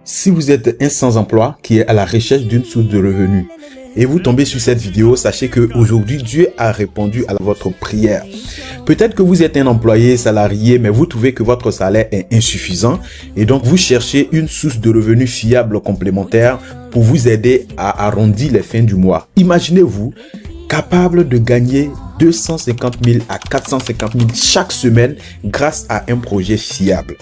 Si vous êtes un sans-emploi qui est à la recherche d'une source de revenus et vous tombez sur cette vidéo, sachez qu'aujourd'hui, Dieu a répondu à votre prière. Peut-être que vous êtes un employé salarié, mais vous trouvez que votre salaire est insuffisant et donc vous cherchez une source de revenus fiable complémentaire pour vous aider à arrondir les fins du mois. Imaginez-vous capable de gagner 250 000 à 450 000 chaque semaine grâce à un projet fiable.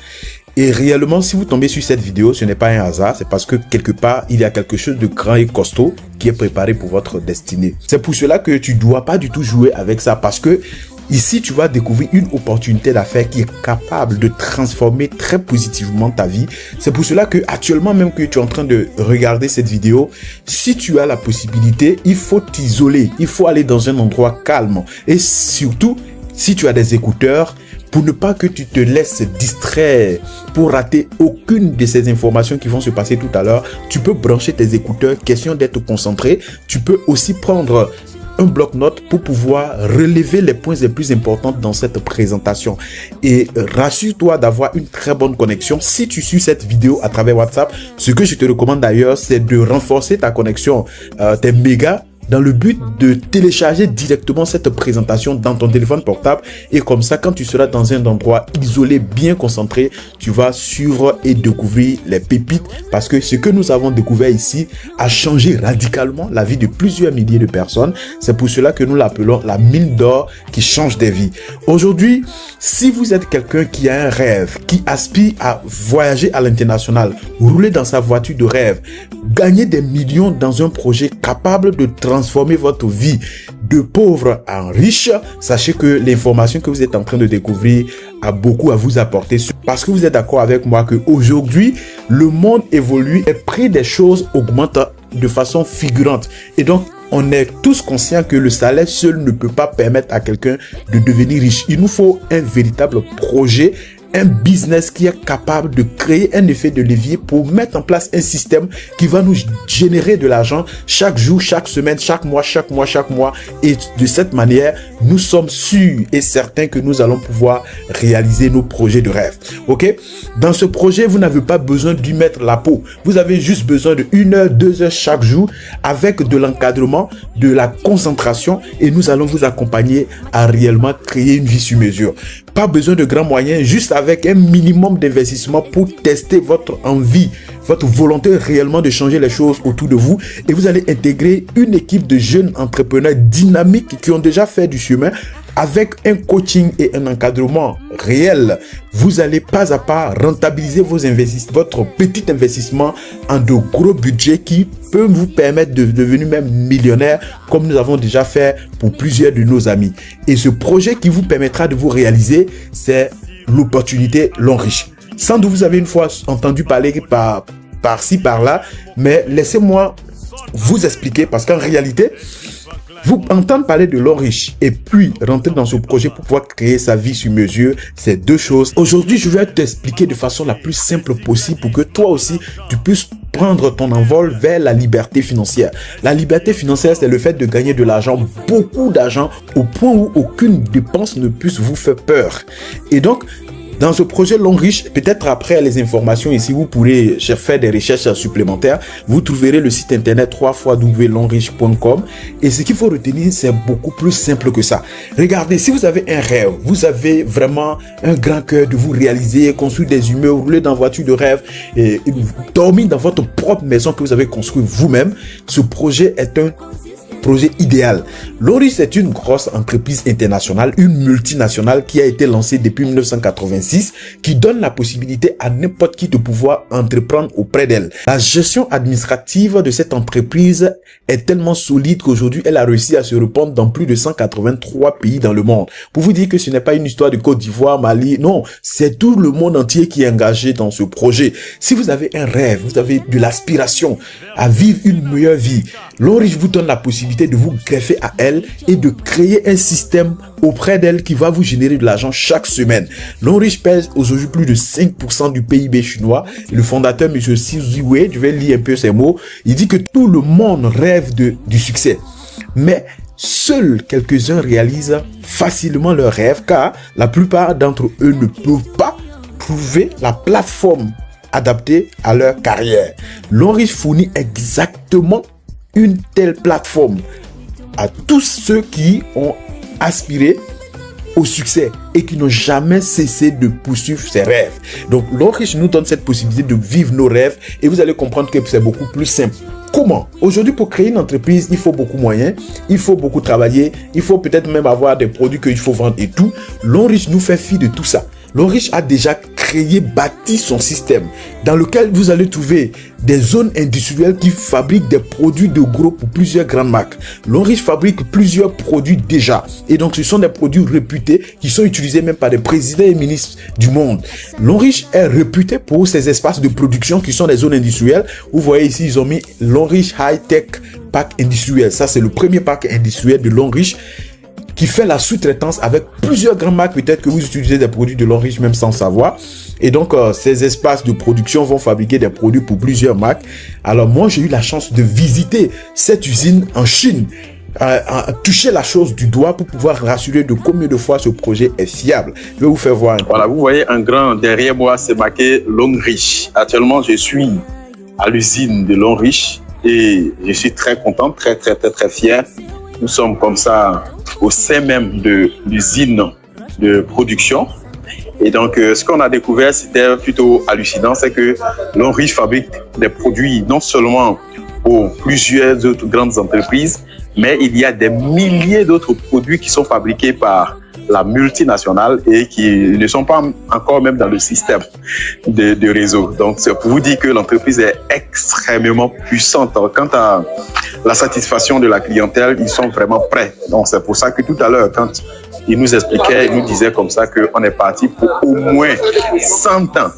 Et réellement, si vous tombez sur cette vidéo, ce n'est pas un hasard, c'est parce que quelque part, il y a quelque chose de grand et costaud qui est préparé pour votre destinée. C'est pour cela que tu dois pas du tout jouer avec ça, parce que ici, tu vas découvrir une opportunité d'affaires qui est capable de transformer très positivement ta vie. C'est pour cela que actuellement même que tu es en train de regarder cette vidéo, si tu as la possibilité, il faut t'isoler, il faut aller dans un endroit calme. Et surtout, si tu as des écouteurs, pour ne pas que tu te laisses distraire, pour rater aucune de ces informations qui vont se passer tout à l'heure, tu peux brancher tes écouteurs, question d'être concentré. Tu peux aussi prendre un bloc-notes pour pouvoir relever les points les plus importants dans cette présentation. Et rassure-toi d'avoir une très bonne connexion. Si tu suis cette vidéo à travers WhatsApp, ce que je te recommande d'ailleurs, c'est de renforcer ta connexion, tes mégas, dans le but de télécharger directement cette présentation dans ton téléphone portable. Et comme ça, quand tu seras dans un endroit isolé, bien concentré, tu vas suivre et découvrir les pépites. Parce que ce que nous avons découvert ici a changé radicalement la vie de plusieurs milliers de personnes. C'est pour cela que nous l'appelons la mine d'or qui change des vies. Aujourd'hui, si vous êtes quelqu'un qui a un rêve, qui aspire à voyager à l'international, rouler dans sa voiture de rêve, gagner des millions dans un projet capable de transformer votre vie de pauvre en riche, sachez que l'information que vous êtes en train de découvrir a beaucoup à vous apporter, parce que vous êtes d'accord avec moi qu'aujourd'hui, le monde évolue et le prix des choses augmente de façon figurante. Et donc, on est tous conscients que le salaire seul ne peut pas permettre à quelqu'un de devenir riche. Il nous faut un véritable projet, un business qui est capable de créer un effet de levier pour mettre en place un système qui va nous générer de l'argent chaque jour, chaque semaine, chaque mois. Et de cette manière, nous sommes sûrs et certains que nous allons pouvoir réaliser nos projets de rêve. Ok? Dans ce projet, vous n'avez pas besoin d'y mettre la peau. Vous avez juste besoin de 1 heure, 2 heures chaque jour avec de l'encadrement, de la concentration, et nous allons vous accompagner à réellement créer une vie sur mesure. Pas besoin de grands moyens, juste avec un minimum d'investissement pour tester votre envie, votre volonté réellement de changer les choses autour de vous. Et vous allez intégrer une équipe de jeunes entrepreneurs dynamiques qui ont déjà fait du chemin. Avec un coaching et un encadrement réel, vous allez pas à pas rentabiliser vos investissements, votre petit investissement en de gros budgets qui peut vous permettre de devenir même millionnaire, comme nous avons déjà fait pour plusieurs de nos amis. Et ce projet qui vous permettra de vous réaliser, c'est l'opportunité Longrich. Sans doute vous avez une fois entendu parler par-ci, par-là, mais laissez-moi vous expliquer, parce qu'en réalité, vous entendre parler de Longrich et puis rentrer dans ce projet pour pouvoir créer sa vie sur mesure, c'est deux choses. Aujourd'hui, je vais t'expliquer de façon la plus simple possible pour que toi aussi, tu puisses prendre ton envol vers la liberté financière. La liberté financière, c'est le fait de gagner de l'argent, beaucoup d'argent, au point où aucune dépense ne puisse vous faire peur. Et donc, dans ce projet Longrich, peut-être après les informations ici, vous pourrez faire des recherches supplémentaires. Vous trouverez le site internet www.longrich.com. Et ce qu'il faut retenir, c'est beaucoup plus simple que ça. Regardez, si vous avez un rêve, vous avez vraiment un grand cœur de vous réaliser, construire des immeubles, rouler dans une voiture de rêve et dormir dans votre propre maison que vous avez construite vous-même, ce projet est un projet idéal. Longrich, c'est une grosse entreprise internationale, une multinationale qui a été lancée depuis 1986, qui donne la possibilité à n'importe qui de pouvoir entreprendre auprès d'elle. La gestion administrative de cette entreprise est tellement solide qu'aujourd'hui, elle a réussi à se répandre dans plus de 183 pays dans le monde. Pour vous dire que ce n'est pas une histoire de Côte d'Ivoire, Mali, non, c'est tout le monde entier qui est engagé dans ce projet. Si vous avez un rêve, vous avez de l'aspiration à vivre une meilleure vie, Longrich vous donne la possibilité de vous greffer à elle et de créer un système auprès d'elle qui va vous générer de l'argent chaque semaine. Longrich pèse aujourd'hui plus de 5% du PIB chinois. Le fondateur, M. Xi Ziwei, je vais lire un peu ces mots, il dit que tout le monde rêve du succès. Mais seuls quelques-uns réalisent facilement leurs rêves, car la plupart d'entre eux ne peuvent pas trouver la plateforme adapté à leur carrière. L'Onriche fournit exactement une telle plateforme à tous ceux qui ont aspiré au succès et qui n'ont jamais cessé de poursuivre ses rêves. Donc l'Onriche nous donne cette possibilité de vivre nos rêves et vous allez comprendre que c'est beaucoup plus simple. Comment? Aujourd'hui, pour créer une entreprise, il faut beaucoup de moyens, il faut beaucoup travailler, il faut peut-être même avoir des produits qu'il faut vendre et tout. L'Onriche nous fait fi de tout ça. L'Onriche a déjà créé, bâti son système dans lequel vous allez trouver des zones industrielles qui fabriquent des produits de gros pour plusieurs grandes marques. L'Onriche fabrique plusieurs produits déjà et donc ce sont des produits réputés qui sont utilisés même par des présidents et ministres du monde. L'Onriche est réputé pour ses espaces de production qui sont des zones industrielles. Vous voyez ici, ils ont mis l'Onriche High Tech Park Industriel. Ça, c'est le premier parc industriel de l'Onriche qui fait la sous-traitance avec plusieurs grandes marques. Peut-être que vous utilisez des produits de l'Onriche même sans savoir. Et donc, ces espaces de production vont fabriquer des produits pour plusieurs marques. Alors, moi, j'ai eu la chance de visiter cette usine en Chine, toucher la chose du doigt pour pouvoir rassurer de combien de fois ce projet est fiable. Je vais vous faire voir. Voilà, vous voyez un grand derrière moi, c'est marqué l'Onriche. Actuellement, je suis à l'usine de l'Onriche et je suis très content, très fier. Nous sommes comme ça au sein même de l'usine de production. Et donc, ce qu'on a découvert, c'était plutôt hallucinant, c'est que l'Onriche fabrique des produits non seulement pour plusieurs autres grandes entreprises, mais il y a des milliers d'autres produits qui sont fabriqués par la multinationale et qui ne sont pas encore même dans le système de réseau. Donc, c'est pour vous dire que l'entreprise est extrêmement puissante. Quant à la satisfaction de la clientèle, ils sont vraiment prêts. Donc, c'est pour ça que tout à l'heure, quand il nous expliquait, il nous disait comme ça qu'on est parti pour au moins 100 ans.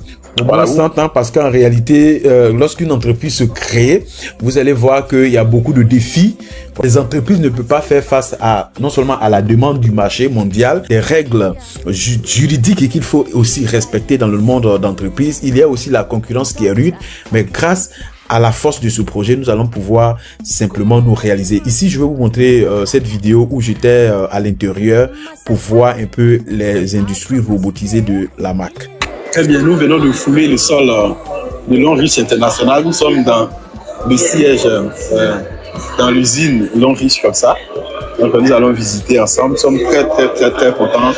Voilà, 100 ans, parce qu'en réalité, lorsqu'une entreprise se crée, vous allez voir qu'il y a beaucoup de défis. Les entreprises ne peuvent pas faire face à, non seulement à la demande du marché mondial, des règles juridiques et qu'il faut aussi respecter dans le monde d'entreprise. Il y a aussi la concurrence qui est rude, mais grâce à la force de ce projet, nous allons pouvoir simplement nous réaliser. Ici, je vais vous montrer cette vidéo où j'étais à l'intérieur pour voir un peu les industries robotisées de la marque. Très bien, nous venons de fouler le sol de l'Onriche International. Nous sommes dans le siège, dans l'usine L'Onriche comme ça. Donc nous allons visiter ensemble. Nous sommes très contents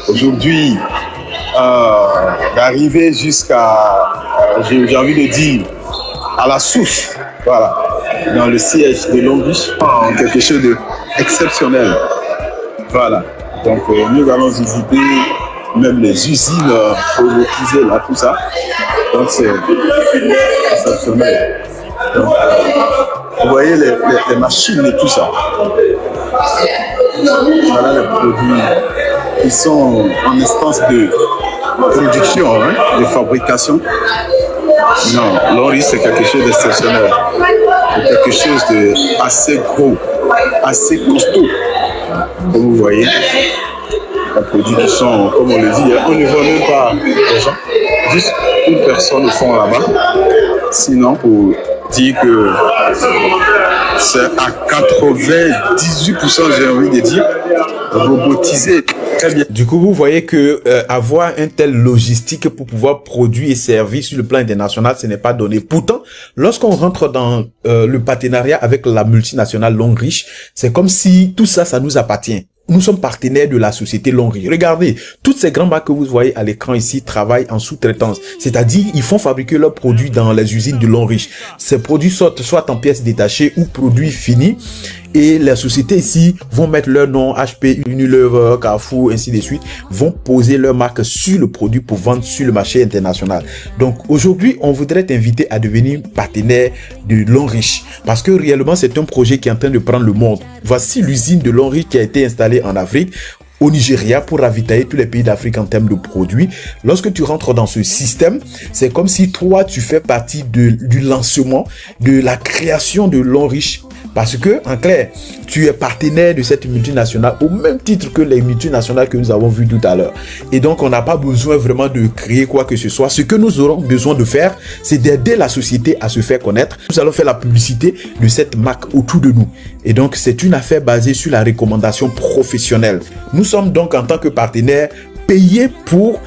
aujourd'hui d'arriver jusqu'à, j'ai envie de dire, à la source, voilà, dans le siège de l'Onriche. Quelque chose d'exceptionnel. Voilà, donc nous allons visiter même les usines robotisées, là, tout ça. Donc, c'est exceptionnel. Donc, vous voyez les machines et tout ça. Voilà les produits qui sont en instance de production, hein, de fabrication. Non, l'Onriche, c'est quelque chose d'exceptionnel. C'est quelque chose de assez gros, assez costaud, comme vous voyez. Les produits qui sont, comme on le dit, on ne voit même pas les gens, juste une personne au fond là-bas. Sinon, pour dire que c'est à 98%, j'ai envie de dire, robotisé. Très bien. Du coup, vous voyez que avoir un tel logistique pour pouvoir produire et servir sur le plan international, ce n'est pas donné. Pourtant, lorsqu'on rentre dans le partenariat avec la multinationale L'Onriche, c'est comme si tout ça, ça nous appartient. Nous sommes partenaires de la société L'Onriche. Regardez, toutes ces grandes marques que vous voyez à l'écran ici travaillent en sous-traitance. C'est-à-dire, ils font fabriquer leurs produits dans les usines de L'Onriche. Ces produits sortent soit en pièces détachées ou produits finis. Et les sociétés ici vont mettre leur nom, HP, Unilever, Carrefour, ainsi de suite, vont poser leur marque sur le produit pour vendre sur le marché international. Donc aujourd'hui, on voudrait t'inviter à devenir partenaire de L'Onriche parce que réellement, c'est un projet qui est en train de prendre le monde. Voici l'usine de L'Onriche qui a été installée en Afrique, au Nigeria, pour ravitailler tous les pays d'Afrique en termes de produits. Lorsque tu rentres dans ce système, c'est comme si toi, tu fais partie du lancement, de la création de L'Onriche. Parce que, en clair, tu es partenaire de cette multinationale au même titre que les multinationales que nous avons vues tout à l'heure. Et donc, on n'a pas besoin vraiment de créer quoi que ce soit. Ce que nous aurons besoin de faire, c'est d'aider la société à se faire connaître. Nous allons faire la publicité de cette marque autour de nous. Et donc, c'est une affaire basée sur la recommandation professionnelle. Nous sommes donc, en tant que partenaires, payés pour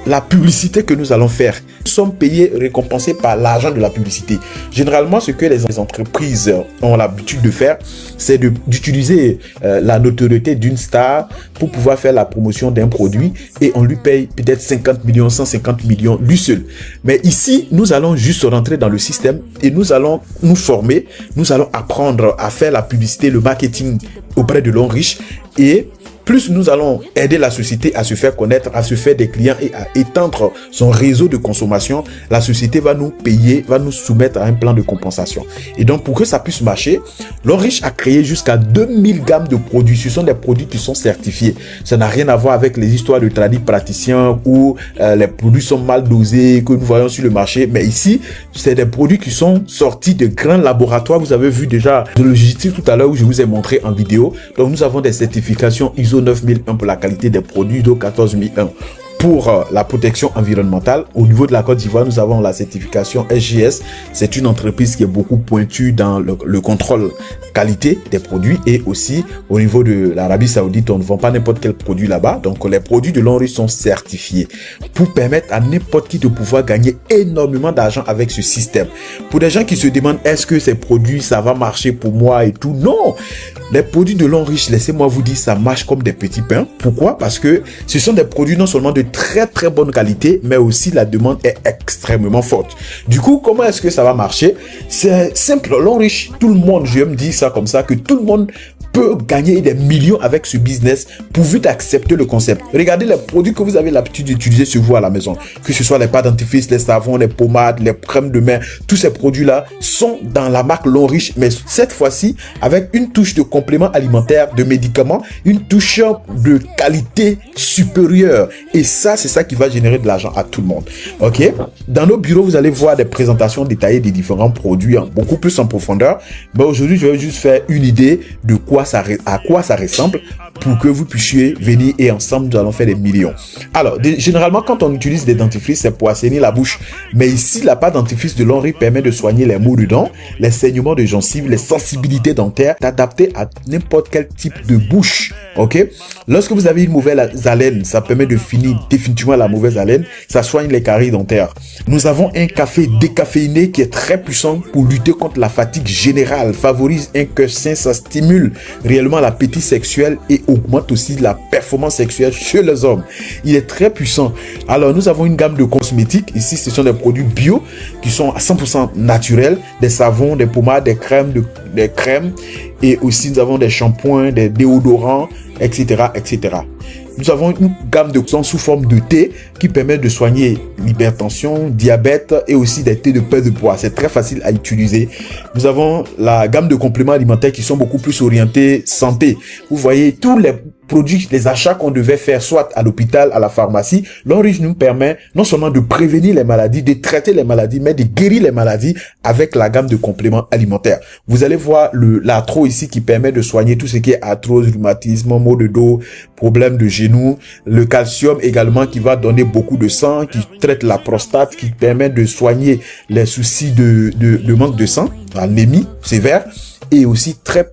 la publicité que nous allons faire. Nous sommes payés, récompensés par l'argent de la publicité. Généralement, ce que les entreprises ont l'habitude de faire, c'est d'utiliser la notoriété d'une star pour pouvoir faire la promotion d'un produit et on lui paye peut-être 50 millions, 150 millions lui seul. Mais ici, nous allons juste rentrer dans le système et nous allons nous former, nous allons apprendre à faire la publicité, le marketing auprès de l'homme riche et plus nous allons aider la société à se faire connaître, à se faire des clients et à étendre son réseau de consommation, la société va nous payer, va nous soumettre à un plan de compensation. Et donc, pour que ça puisse marcher, l'homme riche a créé jusqu'à 2000 gammes de produits. Ce sont des produits qui sont certifiés. Ça n'a rien à voir avec les histoires de tradis praticiens où les produits sont mal dosés, que nous voyons sur le marché. Mais ici, c'est des produits qui sont sortis de grands laboratoires. Vous avez vu déjà de logistique tout à l'heure où je vous ai montré en vidéo. Donc, nous avons des certifications ISO 9001 pour la qualité des produits, ISO 14001 pour la protection environnementale. Au niveau de la Côte d'Ivoire, nous avons la certification SGS. C'est une entreprise qui est beaucoup pointue dans le contrôle qualité des produits et aussi au niveau de l'Arabie Saoudite, on ne vend pas n'importe quel produit là-bas. Donc, les produits de l'homme riche sont certifiés pour permettre à n'importe qui de pouvoir gagner énormément d'argent avec ce système. Pour des gens qui se demandent est-ce que ces produits, ça va marcher pour moi et tout, non! Les produits de l'homme riche, laissez-moi vous dire, ça marche comme des petits pains. Pourquoi? Parce que ce sont des produits non seulement de très très bonne qualité, mais aussi la demande est extrêmement forte. Du coup, comment est-ce que ça va marcher? C'est simple, l'homme riche, tout le monde, je me dis ça comme ça, que tout le monde peut gagner des millions avec ce business pourvu d'accepter le concept. Regardez les produits que vous avez l'habitude d'utiliser sur vous à la maison, que ce soit les pâtes dentifrice, les savons, les pommades, les crèmes de main, tous ces produits-là sont dans la marque l'homme riche, mais cette fois-ci avec une touche de complément alimentaire, de médicaments, une touche de qualité supérieure. Et ça, c'est ça qui va générer de l'argent à tout le monde. Ok? Dans nos bureaux, vous allez voir des présentations détaillées des différents produits, beaucoup plus en profondeur. Mais aujourd'hui, je vais juste faire une idée de à quoi ça ressemble pour que vous puissiez venir et ensemble nous allons faire des millions. Alors, généralement, quand on utilise des dentifrices, c'est pour assainir la bouche. Mais ici, la pâte dentifrice de l'homme riche permet de soigner les maux de dents, les saignements de gencives, les sensibilités dentaires, d'adapter à n'importe quel type de bouche. Ok? Lorsque vous avez une mauvaise haleine, ça permet de finir définitivement la mauvaise haleine. Ça soigne les caries dentaires. Nous avons un café décaféiné qui est très puissant pour lutter contre la fatigue générale, favorise un cœur sain, ça stimule réellement l'appétit sexuel et augmente aussi la performance sexuelle chez les hommes. Il est très puissant. Alors, nous avons une gamme de cosmétiques. Ici, ce sont des produits bio qui sont à 100% naturels. Des savons, des pommades, des crèmes. Et aussi, nous avons des shampoings, des déodorants, etc., etc. Nous avons une gamme de sous forme de thé qui permet de soigner l'hypertension, diabète et aussi des thés de perte de poids. C'est très facile à utiliser. Nous avons la gamme de compléments alimentaires qui sont beaucoup plus orientés santé. Vous voyez tous les produits, les achats qu'on devait faire soit à l'hôpital, à la pharmacie. L'homme riche nous permet non seulement de prévenir les maladies, de traiter les maladies, mais de guérir les maladies avec la gamme de compléments alimentaires. Vous allez voir l'arthrose ici qui permet de soigner tout ce qui est arthrose, rhumatisme, maux de dos, problèmes de genoux. Le calcium également qui va donner beaucoup de sang, qui traite la prostate, qui permet de soigner les soucis de manque de sang, anémie sévère, et aussi très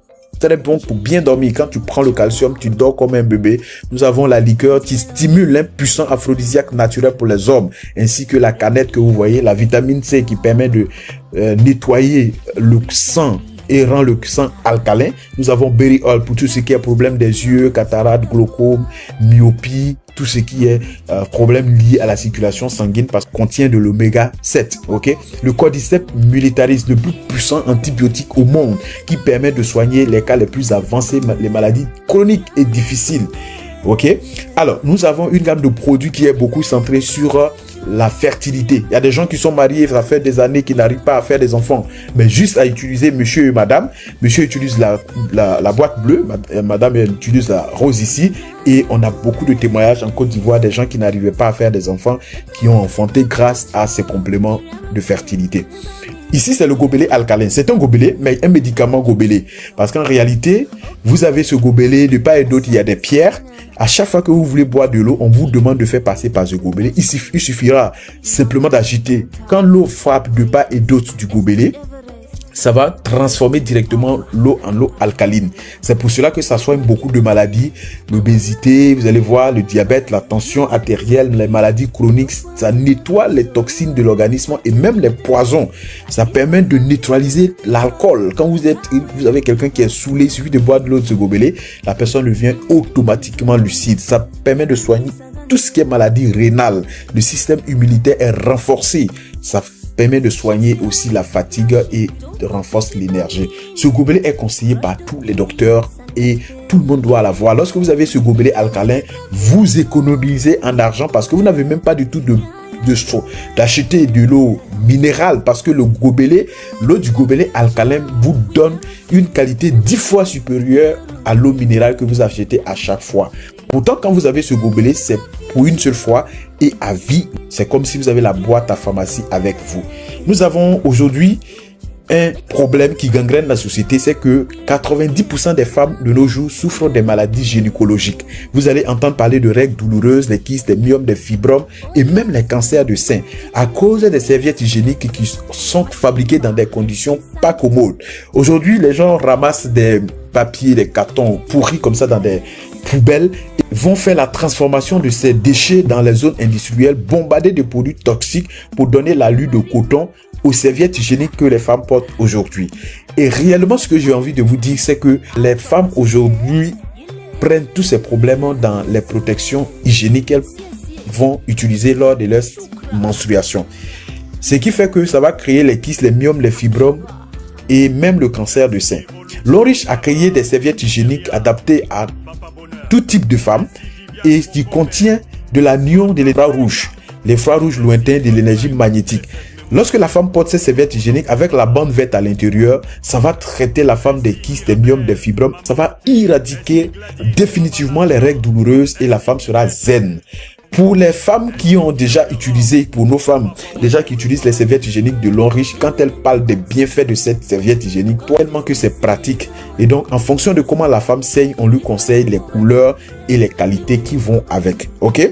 bon pour bien dormir. Quand tu prends le calcium, tu dors comme un bébé. Nous avons la liqueur qui stimule un puissant aphrodisiaque naturel pour les hommes, ainsi que la canette que vous voyez, la vitamine C qui permet de nettoyer le sang et rend le sang alcalin. Nous avons Berry Oil pour tout ce qui est problème des yeux, cataracte, glaucome, myopie, tout ce qui est problème lié à la circulation sanguine parce qu'il contient de l'oméga 7. Ok? Le Cordyceps militaris, le plus puissant antibiotique au monde qui permet de soigner les cas les plus avancés, les maladies chroniques et difficiles. Ok? Alors, nous avons une gamme de produits qui est beaucoup centrée sur la fertilité. Il y a des gens qui sont mariés, ça fait des années qu'ils n'arrivent pas à faire des enfants, mais juste à utiliser monsieur et madame. Monsieur utilise la boîte bleue, madame utilise la rose ici, et on a beaucoup de témoignages en Côte d'Ivoire des gens qui n'arrivaient pas à faire des enfants, qui ont enfanté grâce à ces compléments de fertilité. Ici, c'est le gobelet alcalin. C'est un gobelet, mais un médicament gobelet. Parce qu'en réalité, vous avez ce gobelet, de part et d'autre, il y a des pierres. À chaque fois que vous voulez boire de l'eau, on vous demande de faire passer par ce gobelet. Il suffira simplement d'agiter. Quand l'eau frappe de part et d'autre du gobelet, ça va transformer directement l'eau en eau alcaline. C'est pour cela que ça soigne beaucoup de maladies, l'obésité, vous allez voir, le diabète, la tension artérielle, les maladies chroniques. Ça nettoie les toxines de l'organisme et même les poisons. Ça permet de neutraliser l'alcool. Quand vous avez quelqu'un qui est saoulé, il suffit de boire de l'eau de ce gobelet, la personne devient automatiquement lucide. Ça permet de soigner tout ce qui est maladie rénale. Le système immunitaire est renforcé. Ça permet de soigner aussi la fatigue et renforce l'énergie. Ce gobelet est conseillé par tous les docteurs et tout le monde doit l'avoir. Lorsque vous avez ce gobelet alcalin, vous économisez en argent parce que vous n'avez même pas du tout d'acheter de l'eau minérale, parce que l'eau du gobelet alcalin vous donne une qualité 10 fois supérieure à l'eau minérale que vous achetez à chaque fois. Pourtant, quand vous avez ce gobelet, c'est pour une seule fois et à vie. C'est comme si vous avez la boîte à pharmacie avec vous. Nous avons aujourd'hui un problème qui gangrène la société, c'est que 90% des femmes de nos jours souffrent des maladies gynécologiques. Vous allez entendre parler de règles douloureuses, des kystes, des myomes, des fibromes et même les cancers de sein à cause des serviettes hygiéniques qui sont fabriquées dans des conditions pas commodes. Aujourd'hui, les gens ramassent des papiers, des cartons pourris comme ça dans des poubelles, vont faire la transformation de ces déchets dans les zones industrielles, bombarder de produits toxiques pour donner l'allure de coton aux serviettes hygiéniques que les femmes portent aujourd'hui. Et réellement, ce que j'ai envie de vous dire, c'est que les femmes aujourd'hui prennent tous ces problèmes dans les protections hygiéniques qu'elles vont utiliser lors de leur menstruation. Ce qui fait que ça va créer les kystes, les myomes, les fibromes et même le cancer de sein. L'Orish a créé des serviettes hygiéniques adaptées à tout type de femmes et qui contient de l'anion de l'infrarouge, l'infrarouge lointain de l'énergie magnétique. Lorsque la femme porte ces serviettes hygiéniques avec la bande verte à l'intérieur, ça va traiter la femme des kystes, des myomes, des fibromes. Ça va éradiquer définitivement les règles douloureuses et la femme sera zen. Pour les femmes qui ont déjà utilisé, pour nos femmes déjà qui utilisent les serviettes hygiéniques de l'Orish, quand elles parlent des bienfaits de cette serviette hygiénique, tellement que c'est pratique. Et donc, en fonction de comment la femme saigne, on lui conseille les couleurs et les qualités qui vont avec. Ok?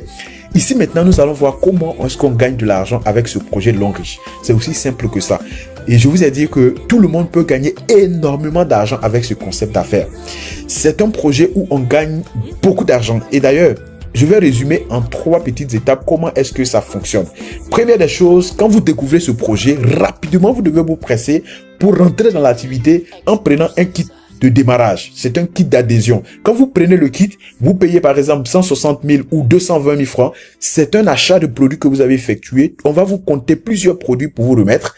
Ici, maintenant, nous allons voir comment est-ce qu'on gagne de l'argent avec ce projet de l'Orish. C'est aussi simple que ça. Et je vous ai dit que tout le monde peut gagner énormément d'argent avec ce concept d'affaires. C'est un projet où on gagne beaucoup d'argent. Et d'ailleurs, je vais résumer en 3 petites étapes comment est-ce que ça fonctionne. Première des choses, quand vous découvrez ce projet, rapidement, vous devez vous presser pour rentrer dans l'activité en prenant un kit de démarrage. C'est un kit d'adhésion. Quand vous prenez le kit, vous payez par exemple 160 000 ou 220 000 francs. C'est un achat de produits que vous avez effectué. On va vous compter plusieurs produits pour vous remettre.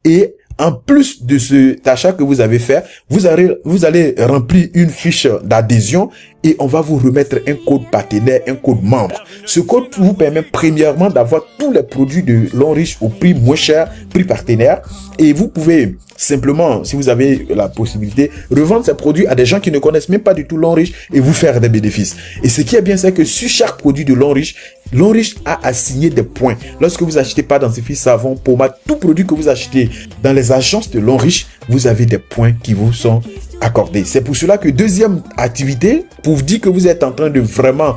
Et en plus de cet achat que vous avez fait, vous allez remplir une fiche d'adhésion et on va vous remettre un code partenaire, un code membre. Ce code vous permet premièrement d'avoir tous les produits de l'Orish au prix moins cher, prix partenaire. Et vous pouvez simplement, si vous avez la possibilité, revendre ces produits à des gens qui ne connaissent même pas du tout l'Orish et vous faire des bénéfices. Et ce qui est bien, c'est que sur chaque produit de l'Orish a assigné des points. Lorsque vous achetez pas dentifrice, savon, pommade, tout produit que vous achetez dans les agences de l'Orish, vous avez des points qui vous sont accordés. C'est pour cela que deuxième activité, pour vous dire que vous êtes en train de vraiment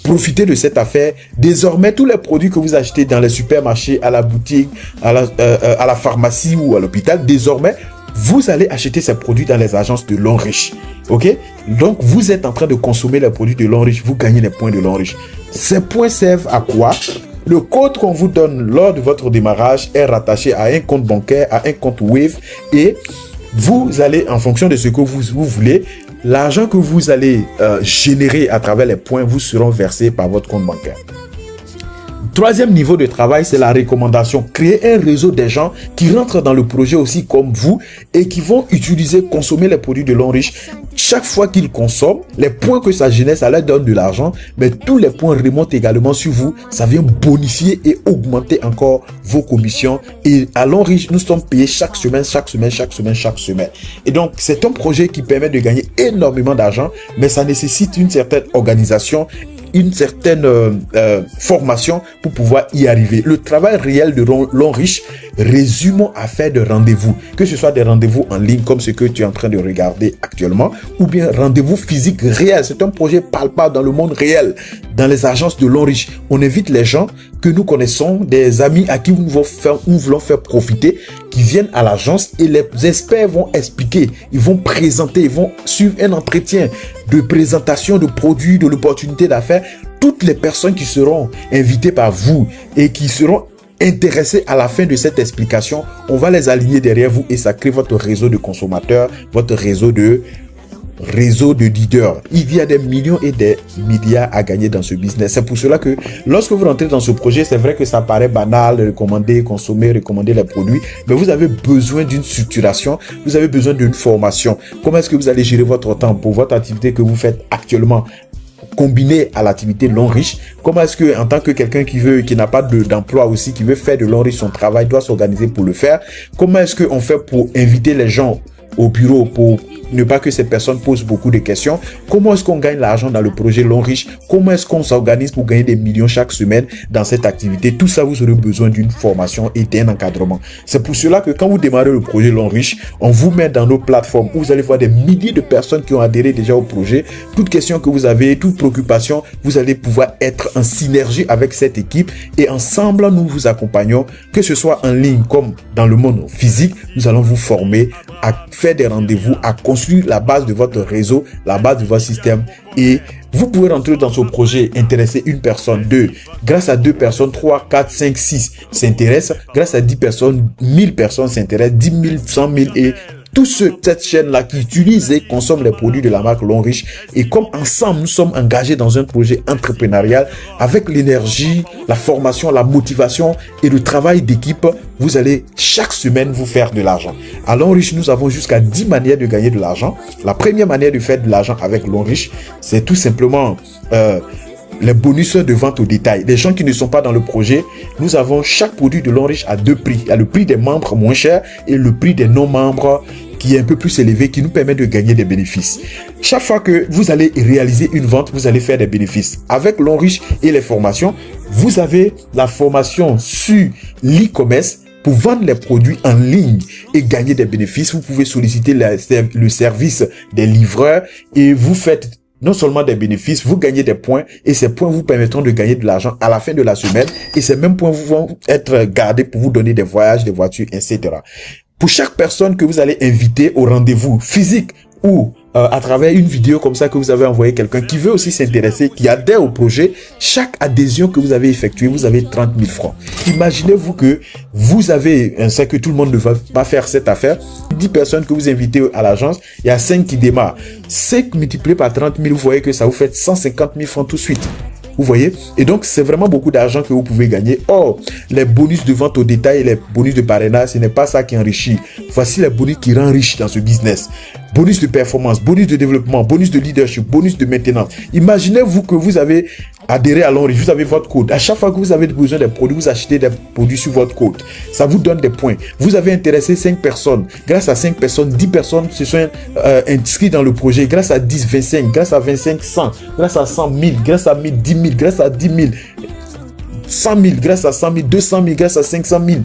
profiter de cette affaire, désormais tous les produits que vous achetez dans les supermarchés, à la boutique, à la pharmacie ou à l'hôpital, désormais vous allez acheter ces produits dans les agences de l'Orish. Ok? Donc vous êtes en train de consommer les produits de l'Orish, vous gagnez les points de l'Orish. Ces points servent à quoi? Le code qu'on vous donne lors de votre démarrage est rattaché à un compte bancaire, à un compte Wave, et vous allez, en fonction de ce que vous voulez, l'argent que vous allez générer à travers les points vous seront versés par votre compte bancaire. Troisième niveau de travail, c'est la recommandation. Créer un réseau des gens qui rentrent dans le projet aussi comme vous et qui vont consommer les produits de l'Orish. Chaque fois qu'ils consomment, les points que ça génère, ça leur donne de l'argent, mais tous les points remontent également sur vous. Ça vient bonifier et augmenter encore vos commissions. Et à l'Orish, nous sommes payés chaque semaine. Et donc, c'est un projet qui permet de gagner énormément d'argent, mais ça nécessite une certaine organisation une certaine formation pour pouvoir y arriver. Le travail réel de l'Onriche résume à faire de rendez-vous, que ce soit des rendez-vous en ligne comme ce que tu es en train de regarder actuellement, ou bien rendez-vous physique réel. C'est un projet palpable dans le monde réel, dans les agences de l'Onriche. On invite les gens que nous connaissons, des amis à qui nous voulons faire profiter, qui viennent à l'agence et les experts vont expliquer, ils vont présenter, ils vont suivre un entretien de présentation de produits, de l'opportunité d'affaires. Toutes les personnes qui seront invitées par vous et qui seront intéressés à la fin de cette explication, on va les aligner derrière vous et ça crée votre réseau de consommateurs, votre réseau de leaders. Il y a des millions et des milliards à gagner dans ce business. C'est pour cela que lorsque vous rentrez dans ce projet, c'est vrai que ça paraît banal de recommander, consommer, recommander les produits, mais vous avez besoin d'une structuration, vous avez besoin d'une formation. Comment est-ce que vous allez gérer votre temps pour votre activité que vous faites actuellement combiné à l'activité l'Onriche? Comment est-ce que, en tant que quelqu'un qui n'a pas d'emploi aussi, qui veut faire de l'Onriche son travail, doit s'organiser pour le faire? Comment est-ce qu'on fait pour inviter les gens au bureau pour ne pas que ces personnes posent beaucoup de questions? Comment est-ce qu'on gagne l'argent dans le projet l'Onriche? Comment est-ce qu'on s'organise pour gagner des millions chaque semaine dans cette activité? Tout ça, vous aurez besoin d'une formation et d'un encadrement. C'est pour cela que quand vous démarrez le projet l'Onriche, on vous met dans nos plateformes où vous allez voir des milliers de personnes qui ont adhéré déjà au projet. Toute question que vous avez, toute préoccupation, vous allez pouvoir être en synergie avec cette équipe et ensemble, nous vous accompagnons, que ce soit en ligne comme dans le monde physique. Nous allons vous former à faire des rendez-vous, à construire la base de votre réseau, la base de votre système, et vous pouvez rentrer dans ce projet, intéresser une personne, deux, grâce à 2 personnes, 3, 4, 5, 6 s'intéressent, grâce à 10 personnes, 1000 personnes s'intéressent, 10 000, 100 000 et tous cette chaîne-là qui utilise et consomme les produits de la marque l'Onriche. Et comme ensemble, nous sommes engagés dans un projet entrepreneurial avec l'énergie, la formation, la motivation et le travail d'équipe, vous allez chaque semaine vous faire de l'argent. À l'Onriche, nous avons jusqu'à 10 manières de gagner de l'argent. La première manière de faire de l'argent avec l'Onriche, c'est tout simplement les bonus de vente au détail. Les gens qui ne sont pas dans le projet, nous avons chaque produit de l'Onriche à 2 prix. Il y a le prix des membres moins cher et le prix des non-membres qui est un peu plus élevé, qui nous permet de gagner des bénéfices. Chaque fois que vous allez réaliser une vente, vous allez faire des bénéfices. Avec l'Onriche et les formations, vous avez la formation sur l'e-commerce pour vendre les produits en ligne et gagner des bénéfices. Vous pouvez solliciter le service des livreurs et vous faites non seulement des bénéfices, vous gagnez des points et ces points vous permettront de gagner de l'argent à la fin de la semaine et ces mêmes points vont être gardés pour vous donner des voyages, des voitures, etc. Pour chaque personne que vous allez inviter au rendez-vous physique ou à travers une vidéo comme ça que vous avez envoyé quelqu'un qui veut aussi s'intéresser, qui adhère au projet, chaque adhésion que vous avez effectuée, vous avez 30 000 francs. Imaginez-vous que vous avez, c'est que tout le monde ne va pas faire cette affaire, 10 personnes que vous invitez à l'agence, il y a 5 qui démarrent. 5 multiplié par 30 000, vous voyez que ça vous fait 150 000 francs tout de suite. Vous voyez? Et donc, c'est vraiment beaucoup d'argent que vous pouvez gagner. Or, les bonus de vente au détail et les bonus de parrainage, ce n'est pas ça qui enrichit. Voici les bonus qui rendent riche dans ce business. Bonus de performance, bonus de développement, bonus de leadership, bonus de maintenance. Imaginez-vous que vous avez adhéré à l'Onriche, vous avez votre code. À chaque fois que vous avez besoin des produits, vous achetez des produits sur votre code. Ça vous donne des points. Vous avez intéressé 5 personnes. Grâce à 5 personnes, 10 personnes se sont inscrites dans le projet. Grâce à 10, 25. Grâce à 25, 100. Grâce à 100, 1000. Grâce à 1000, 10 000. Grâce à 10 000. 100 000, grâce à 100 000, 200 000, grâce à 500 000.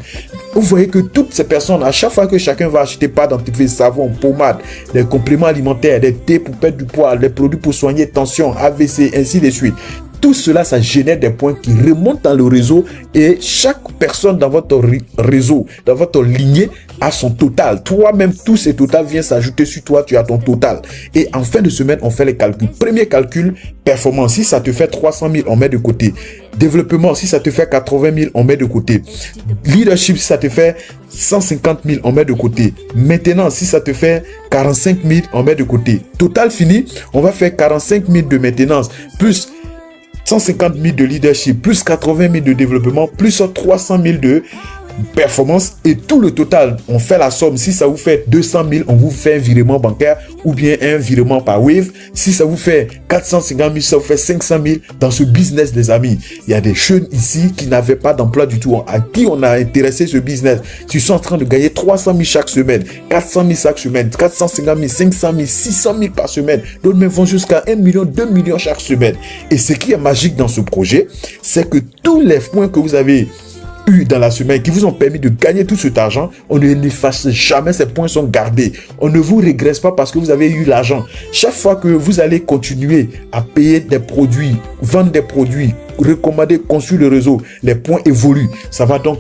Vous voyez que toutes ces personnes, à chaque fois que chacun va acheter pas dentifrice, savon, pommade, des compléments alimentaires, des thés pour perdre du poids, des produits pour soigner tension, AVC, ainsi de suite. Tout cela, ça génère des points qui remontent dans le réseau et chaque personne dans votre réseau, dans votre lignée, a son total. Toi-même, tous ces totals viennent s'ajouter sur toi, tu as ton total. Et en fin de semaine, on fait les calculs. Premier calcul, performance. Si ça te fait 300 000, on met de côté. Développement, si ça te fait 80 000, on met de côté. Leadership, si ça te fait 150 000, on met de côté. Maintenance, si ça te fait 45 000, on met de côté. Total fini, on va faire 45 000 de maintenance, plus 150 000 de leadership, plus 80 000 de développement, plus 300 000 de performance et tout le total. On fait la somme. Si ça vous fait 200 000, on vous fait un virement bancaire ou bien un virement par Wave. Si ça vous fait 450 000, ça vous fait 500 000 dans ce business, les amis. Il y a des jeunes ici qui n'avaient pas d'emploi du tout, à qui on a intéressé ce business. Ils sont en train de gagner 300 000 chaque semaine, 400 000 chaque semaine, 450 000, 500 000, 600 000 par semaine. D'autres même vont jusqu'à 1 million, 2 millions chaque semaine. Et ce qui est magique dans ce projet, c'est que tous les points que vous avez dans la semaine, qui vous ont permis de gagner tout cet argent, on ne l'efface jamais, ces points sont gardés. On ne vous régresse pas parce que vous avez eu l'argent. Chaque fois que vous allez continuer à payer des produits, vendre des produits, recommander, construire le réseau, les points évoluent. Ça va donc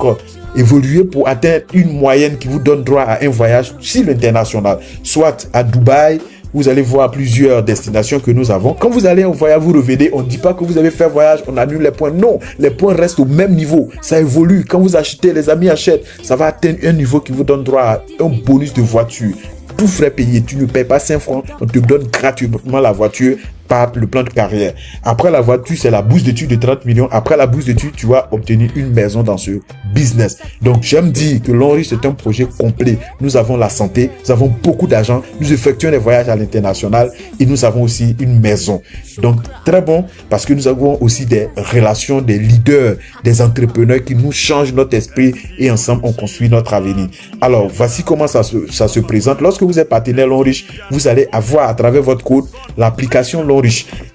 évoluer pour atteindre une moyenne qui vous donne droit à un voyage sur l'international, soit à Dubaï. Vous allez voir plusieurs destinations que nous avons. Quand vous allez en voyage, vous revenez, on ne dit pas que vous avez fait un voyage, on annule les points. Non, les points restent au même niveau. Ça évolue. Quand vous achetez, les amis achètent, ça va atteindre un niveau qui vous donne droit à un bonus de voiture. Tout frais payé. Tu ne payes pas 5 francs, on te donne gratuitement la voiture par le plan de carrière. Après la voiture, c'est la bourse d'études de 30 millions. Après la bourse d'études, tu vas obtenir une maison dans ce business. Donc, j'aime dire que l'Enriche, c'est un projet complet. Nous avons la santé, nous avons beaucoup d'argent, nous effectuons des voyages à l'international et nous avons aussi une maison. Donc, très bon parce que nous avons aussi des relations, des leaders, des entrepreneurs qui nous changent notre esprit et ensemble, on construit notre avenir. Alors, voici comment ça se présente. Lorsque vous êtes partenaire l'Enriche, vous allez avoir à travers votre code l'application l'Enriche.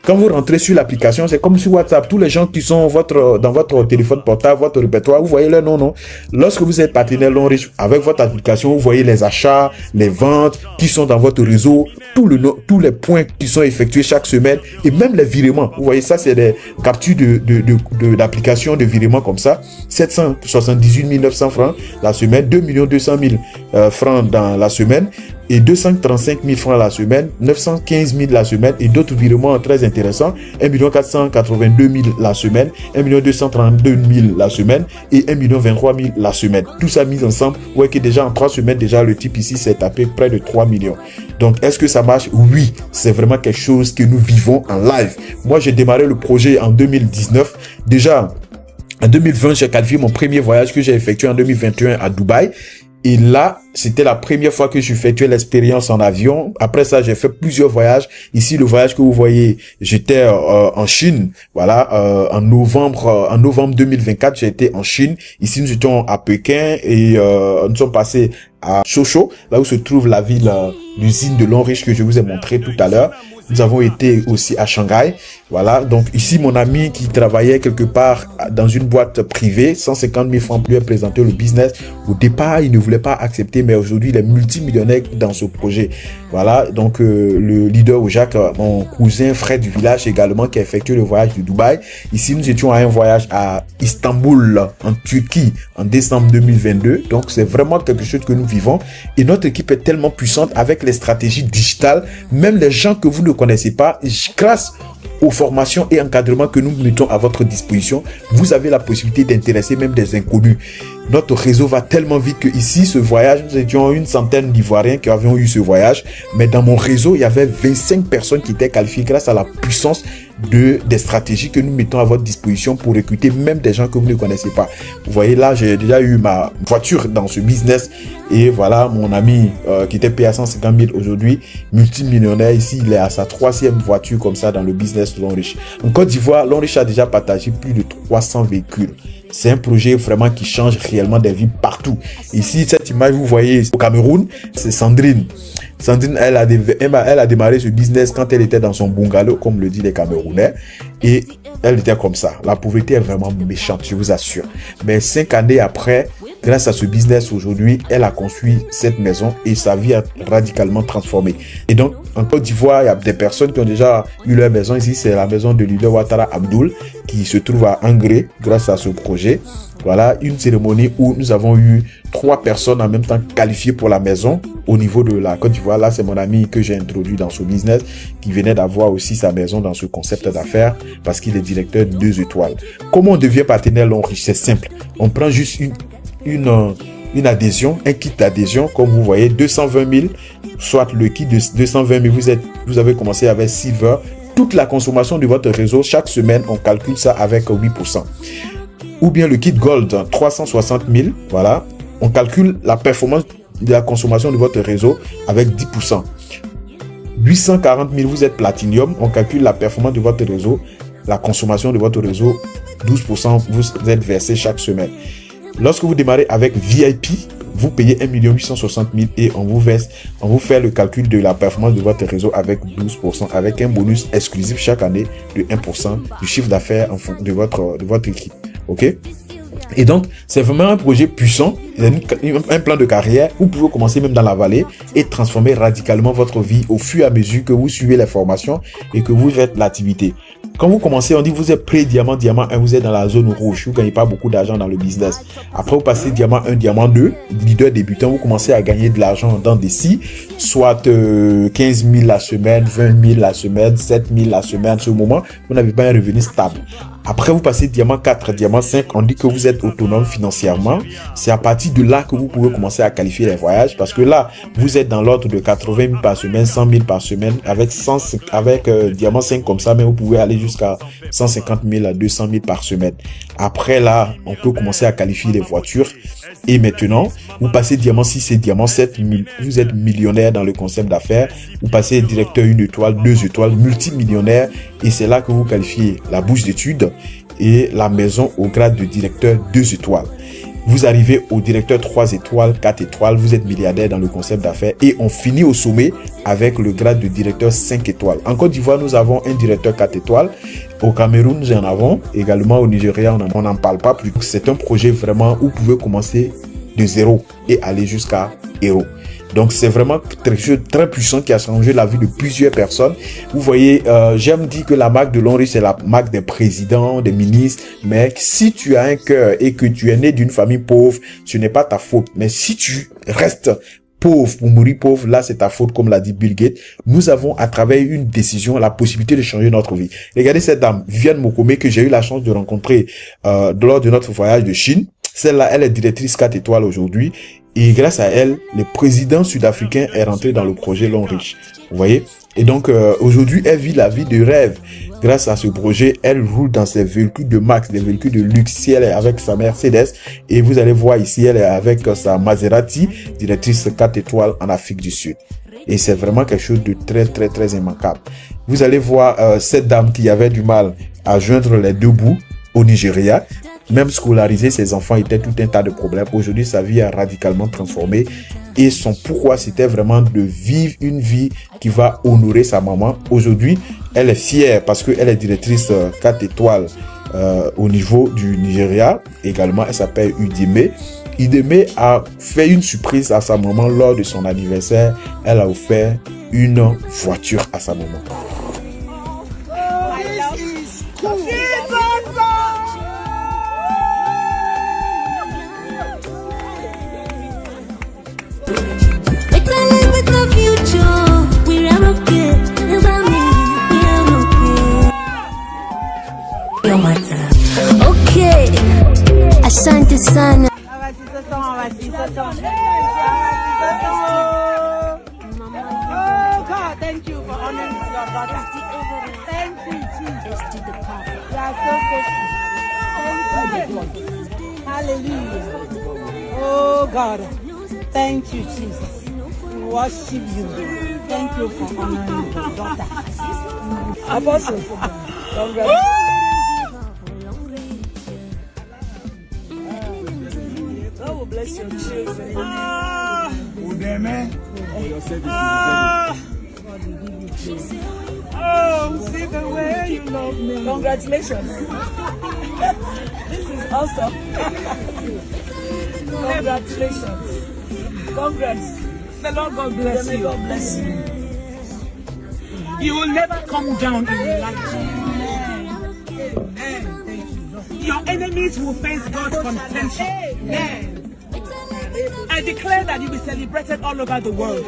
Quand vous rentrez sur l'application, c'est comme sur WhatsApp. Tous les gens qui sont dans votre téléphone portable, votre répertoire, vous voyez leur nom. Lorsque vous êtes partenaire l'Enriche, avec votre application, vous voyez les achats, les ventes qui sont dans votre réseau, tous les points qui sont effectués chaque semaine et même les virements. Vous voyez ça, c'est des captures d'application de virements comme ça. 778 900 francs la semaine, 2 200 000 francs dans la semaine et 235 000 francs la semaine, 915 000 la semaine et d'autres virements très intéressants, 1 482 000 la semaine, 1 232 000 la semaine et 1 23 000 la semaine. Tout ça mis ensemble, vous voyez que déjà en 3 semaines, déjà le type ici s'est tapé près de 3 millions. Donc, est-ce que ça marche? Oui, c'est vraiment quelque chose que nous vivons en live. Moi, j'ai démarré le projet en 2019. Déjà, en 2020, j'ai qualifié mon premier voyage que j'ai effectué en 2021 à Dubaï. Et là, c'était la première fois que j'effectuais l'expérience en avion. Après ça, j'ai fait plusieurs voyages. Ici, le voyage que vous voyez, j'étais en Chine. Voilà, en novembre 2024, j'ai été en Chine. Ici, nous étions à Pékin et nous sommes passés à Sochaux, là où se trouve la ville, l'usine de l'Enriche que je vous ai montré tout à l'heure. Nous avons été aussi à Shanghai. Voilà, donc ici, mon ami qui travaillait quelque part dans une boîte privée, 150 000 francs, lui a présenté le business. Au départ, il ne voulait pas accepter, mais aujourd'hui, il est multimillionnaire dans ce projet. Voilà, donc le leader Jacques, mon cousin, frère du village également, qui a effectué le voyage de Dubaï. Ici, nous étions à un voyage à Istanbul, en Turquie, en décembre 2022. Donc, c'est vraiment quelque chose que nous vivons. Et notre équipe est tellement puissante avec les stratégies digitales. Même les gens que vous ne connaissez pas, grâce aux formations et encadrements que nous mettons à votre disposition, vous avez la possibilité d'intéresser même des inconnus. Notre réseau va tellement vite que ici, ce voyage, nous étions une centaine d'Ivoiriens qui avions eu ce voyage. Mais dans mon réseau, il y avait 25 personnes qui étaient qualifiées grâce à la puissance des stratégies que nous mettons à votre disposition pour recruter même des gens que vous ne connaissez pas. Vous voyez là, j'ai déjà eu ma voiture dans ce business et voilà mon ami qui était payé à 150 000 aujourd'hui, multimillionnaire ici, il est à sa 3e voiture comme ça dans le business de l'Enriche. En Côte d'Ivoire, l'Enriche a déjà partagé plus de 300 véhicules. C'est un projet vraiment qui change réellement des vies partout. Ici, cette image, vous voyez au Cameroun, c'est Sandrine. Sandrine, elle a démarré ce business quand elle était dans son bungalow, comme le disent les Camerounais. Et elle était comme ça. La pauvreté est vraiment méchante, je vous assure. Mais 5 années après, grâce à ce business aujourd'hui, elle a construit cette maison et sa vie a radicalement transformé. Et donc, en Côte d'Ivoire, il y a des personnes qui ont déjà eu leur maison. Ici, c'est la maison de leader Ouattara Abdoul qui se trouve à Angré grâce à ce projet. Voilà, une cérémonie où nous avons eu 3 personnes en même temps qualifiées pour la maison au niveau de la Côte d'Ivoire. Là, c'est mon ami que j'ai introduit dans ce business qui venait d'avoir aussi sa maison dans ce concept d'affaires parce qu'il est directeur de 2 étoiles. Comment on devient partenaire l'Enriche? C'est simple. On prend juste une adhésion, un kit d'adhésion, comme vous voyez, 220 000, soit le kit de 220 000, vous avez commencé avec Silver. Toute la consommation de votre réseau, chaque semaine, on calcule ça avec 8%. ou bien le kit Gold 360 000, voilà, on calcule la performance de la consommation de votre réseau avec 10%. 840 000, vous êtes Platinum, on calcule la performance de votre réseau, la consommation de votre réseau, 12%, vous êtes versé chaque semaine. Lorsque vous démarrez avec VIP, vous payez 1 860 000 et on vous fait le calcul de la performance de votre réseau avec 12%, avec un bonus exclusif chaque année de 1% du chiffre d'affaires de votre équipe. Ok? Et donc, c'est vraiment un projet puissant, un plan de carrière. Vous pouvez commencer même dans la vallée et transformer radicalement votre vie au fur et à mesure que vous suivez les formations et que vous faites l'activité. Quand vous commencez, on dit vous êtes pré-diamant, diamant 1, vous êtes dans la zone rouge, vous ne gagnez pas beaucoup d'argent dans le business. Après, vous passez diamant 1, diamant 2, leader débutant, vous commencez à gagner de l'argent dans des si, soit 15 000 la semaine, 20 000 la semaine, 7 000 la semaine. À ce moment, vous n'avez pas un revenu stable. Après, vous passez diamant 4, diamant 5, on dit que vous êtes autonome financièrement. C'est à partir de là que vous pouvez commencer à qualifier les voyages parce que là, vous êtes dans l'ordre de 80 000 par semaine, 100 000 par semaine. Avec diamant 5 comme ça, mais vous pouvez aller jusqu'à 150 000 à 200 000 par semaine. Après là, on peut commencer à qualifier les voitures. Et maintenant, vous passez diamant 6 et diamant 7, vous êtes millionnaire dans le concept d'affaires. Vous passez directeur 1 étoile, 2 étoiles, multimillionnaire. Et c'est là que vous qualifiez la bourse d'études et la maison au grade de directeur 2 étoiles. Vous arrivez au directeur 3 étoiles, 4 étoiles, vous êtes milliardaire dans le concept d'affaires et on finit au sommet avec le grade de directeur 5 étoiles. En Côte d'Ivoire, nous avons un directeur 4 étoiles. Au Cameroun, nous en avons. Également au Nigeria, on n'en parle pas plus. C'est un projet vraiment où vous pouvez commencer de zéro et aller jusqu'à héros. Donc, c'est vraiment quelque chose de très puissant qui a changé la vie de plusieurs personnes. Vous voyez, j'aime dire que la marque de Longrich, c'est la marque des présidents, des ministres. Mais si tu as un cœur et que tu es né d'une famille pauvre, ce n'est pas ta faute. Mais si tu restes pauvre pour mourir pauvre, là, c'est ta faute, comme l'a dit Bill Gates. Nous avons, à travers une décision, la possibilité de changer notre vie. Regardez cette dame, Viviane Mokome, que j'ai eu la chance de rencontrer lors de notre voyage de Chine. Celle-là, elle est directrice 4 étoiles aujourd'hui. Et grâce à elle, le président sud-africain est rentré dans le projet Longrich. Vous voyez? Et donc, aujourd'hui, elle vit la vie de rêve. Grâce à ce projet, elle roule dans ses véhicules de max, des véhicules de luxe. Si elle est avec sa Mercedes, et vous allez voir ici, elle est avec sa Maserati, directrice 4 étoiles en Afrique du Sud. Et c'est vraiment quelque chose de très, très, très immanquable. Vous allez voir cette dame qui avait du mal à joindre les deux bouts au Nigeria. Même scolariser ses enfants était tout un tas de problèmes. Aujourd'hui, sa vie a radicalement transformé. Et son pourquoi, c'était vraiment de vivre une vie qui va honorer sa maman. Aujourd'hui, elle est fière parce qu'elle est directrice 4 étoiles au niveau du Nigeria. Également, elle s'appelle Udime. Udime a fait une surprise à sa maman lors de son anniversaire. Elle a offert une voiture à sa maman. Okay, asante sana. Oh God, thank you for honoring your daughter. Thank you, Jesus. You are so faithful. Thank you. Hallelujah. Oh God, thank you, Jesus. We worship you. Thank you for honoring your daughter. Apostle, congratulations. God will bless your children. Oh, see the way you love me. Congratulations. This is awesome. Congratulations. Congrats. The Lord God bless you. God bless you. You will never come down in your life. Your enemies will face God's contention. I declare that you'll be celebrated all over the world.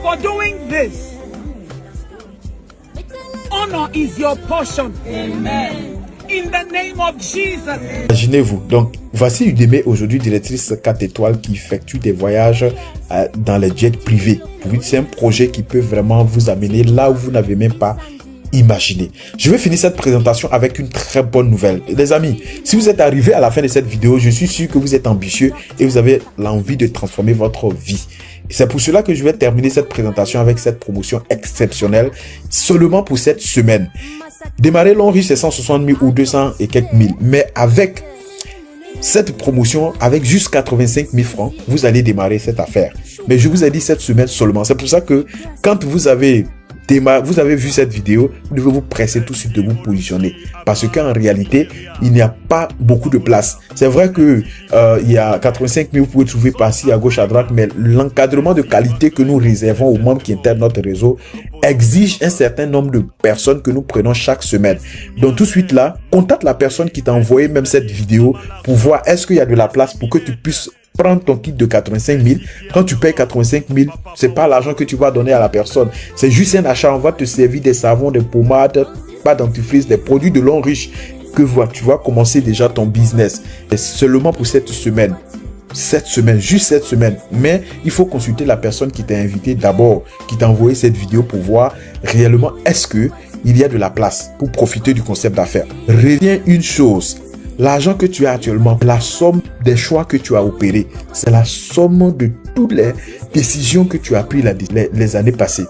For doing this, honor is your portion. Amen. In the name of Jesus. Imaginez-vous, donc voici Udime aujourd'hui directrice 4 étoiles qui effectue des voyages dans les jets privés. C'est un projet qui peut vraiment vous amener là où vous n'avez même pas imaginer. Je vais finir cette présentation avec une très bonne nouvelle. Les amis, si vous êtes arrivés à la fin de cette vidéo, je suis sûr que vous êtes ambitieux et vous avez l'envie de transformer votre vie. C'est pour cela que je vais terminer cette présentation avec cette promotion exceptionnelle seulement pour cette semaine. Démarrer Longrich, c'est 160 000 ou 200 et quelques mille. Mais avec cette promotion, avec juste 85 000 francs, vous allez démarrer cette affaire. Mais je vous ai dit cette semaine seulement. C'est pour ça que quand vous avez vu cette vidéo, vous devez vous presser tout de suite de vous positionner. Parce qu'en réalité, il n'y a pas beaucoup de place. C'est vrai que il y a 85 000, vous pouvez trouver par-ci, à gauche, à droite, mais l'encadrement de qualité que nous réservons aux membres qui intègrent notre réseau exige un certain nombre de personnes que nous prenons chaque semaine. Donc tout de suite là, contacte la personne qui t'a envoyé même cette vidéo pour voir est-ce qu'il y a de la place pour que tu puisses prendre ton kit de 85 000. Quand tu payes 85 000, c'est pas l'argent que tu vas donner à la personne. C'est juste un achat. On va te servir des savons, des pommades, pas dentifrice, des produits de Longrich que tu vas commencer déjà ton business. C'est seulement pour cette semaine. Juste cette semaine. Mais il faut consulter la personne qui t'a invité d'abord, qui t'a envoyé cette vidéo pour voir réellement est-ce que il y a de la place pour profiter du concept d'affaires. Retiens une chose. L'argent que tu as actuellement, la somme des choix que tu as opérés, c'est la somme de toutes les décisions que tu as prises les années passées.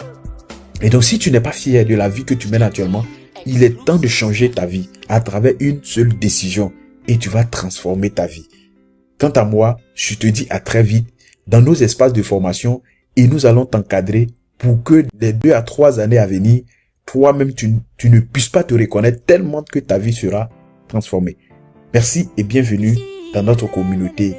Et donc, si tu n'es pas fier de la vie que tu mènes actuellement, il est temps de changer ta vie à travers une seule décision et tu vas transformer ta vie. Quant à moi, je te dis à très vite dans nos espaces de formation et nous allons t'encadrer pour que les 2 à 3 années à venir, toi-même, tu ne puisses pas te reconnaître tellement que ta vie sera transformée. Merci et bienvenue dans notre communauté